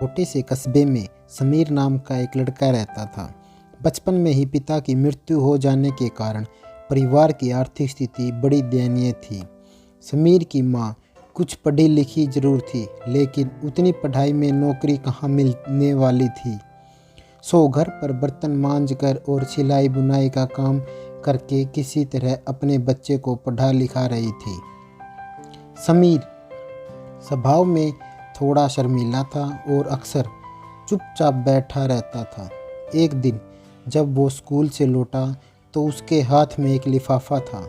छोटे से कस्बे में समीर नाम का एक लड़का रहता था। बचपन में ही पिता की मृत्यु हो जाने के कारण परिवार की आर्थिक स्थिति बड़ी दयनीय थी। समीर की माँ कुछ पढ़ी लिखी जरूर थी, लेकिन उतनी पढ़ाई में नौकरी कहाँ मिलने वाली थी। सो घर पर बर्तन मांजकर और सिलाई बुनाई का काम करके किसी तरह अपने बच्चे को पढ़ा लिखा रही थी। समीर स्वभाव में थोड़ा शर्मीला था और अक्सर चुपचाप बैठा रहता था। एक दिन जब वो स्कूल से लौटा तो उसके हाथ में एक लिफाफा था।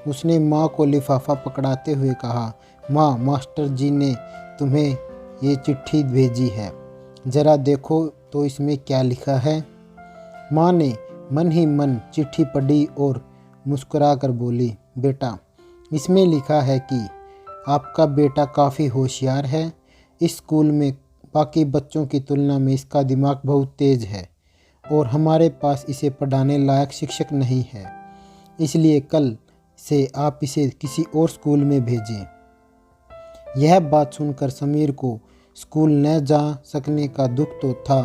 उसने माँ को लिफाफा पकड़ाते हुए कहा, माँ, मास्टर जी ने तुम्हें ये चिट्ठी भेजी है, ज़रा देखो तो इसमें क्या लिखा है। माँ ने मन ही मन चिट्ठी पढ़ी और मुस्कुरा कर बोली, बेटा, इसमें लिखा है कि आपका बेटा काफ़ी होशियार है। इस स्कूल में बाकी बच्चों की तुलना में इसका दिमाग बहुत तेज़ है और हमारे पास इसे पढ़ाने लायक शिक्षक नहीं है, इसलिए कल से आप इसे किसी और स्कूल में भेजें। यह बात सुनकर समीर को स्कूल न जा सकने का दुख तो था,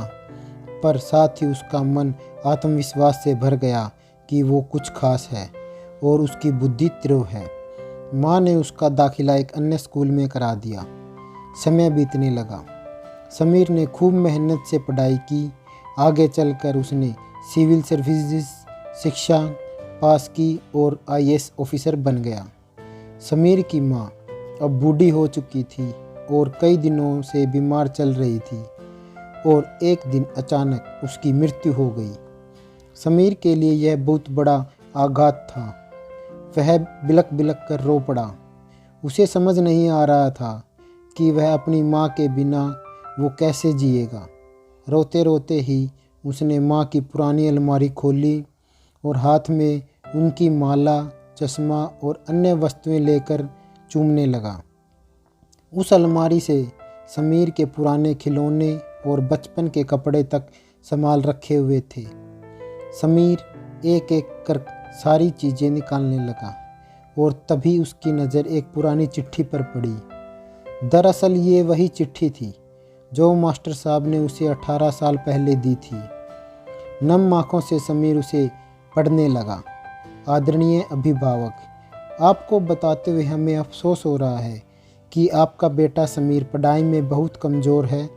पर साथ ही उसका मन आत्मविश्वास से भर गया कि वो कुछ खास है और उसकी बुद्धि तीव्र है। माँ ने उसका दाखिला एक अन्य स्कूल में करा दिया। समय बीतने लगा। समीर ने खूब मेहनत से पढ़ाई की। आगे चलकर उसने सिविल सर्विसेज शिक्षा पास की और आईएएस ऑफिसर बन गया। समीर की माँ अब बूढ़ी हो चुकी थी और कई दिनों से बीमार चल रही थी और एक दिन अचानक उसकी मृत्यु हो गई। समीर के लिए यह बहुत बड़ा आघात था। वह बिलक बिलक कर रो पड़ा। उसे समझ नहीं आ रहा था कि वह अपनी माँ के बिना वो कैसे जिएगा। रोते रोते ही उसने माँ की पुरानी अलमारी खोली और हाथ में उनकी माला, चश्मा और अन्य वस्तुएं लेकर चूमने लगा। उस अलमारी से समीर के पुराने खिलौने और बचपन के कपड़े तक संभाल रखे हुए थे। समीर एक एक कर सारी चीज़ें निकालने लगा और तभी उसकी नज़र एक पुरानी चिट्ठी पर पड़ी। दरअसल ये वही चिट्ठी थी जो मास्टर साहब ने उसे 18 साल पहले दी थी। नम आँखों से समीर उसे पढ़ने लगा। आदरणीय अभिभावक, आपको बताते हुए हमें अफसोस हो रहा है कि आपका बेटा समीर पढ़ाई में बहुत कमज़ोर है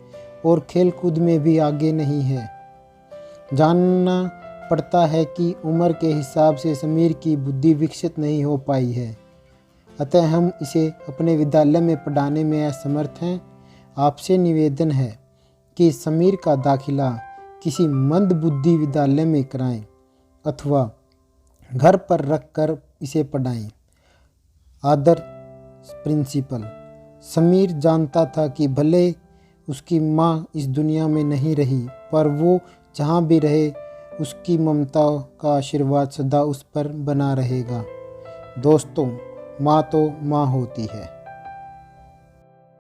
और खेलकूद में भी आगे नहीं है। जानना पड़ता है कि उम्र के हिसाब से समीर की बुद्धि विकसित नहीं हो पाई है, अतः हम इसे अपने विद्यालय में पढ़ाने में असमर्थ हैं। आपसे निवेदन है कि समीर का दाखिला किसी मंद बुद्धि विद्यालय में कराएं अथवा घर पर रख कर इसे पढ़ाएं। आदर प्रिंसिपल। समीर जानता था कि भले उसकी माँ इस दुनिया में नहीं रही, पर वो जहाँ भी रहे उसकी ममता का आशीर्वाद सदा उस पर बना रहेगा। दोस्तों, माँ तो माँ होती है।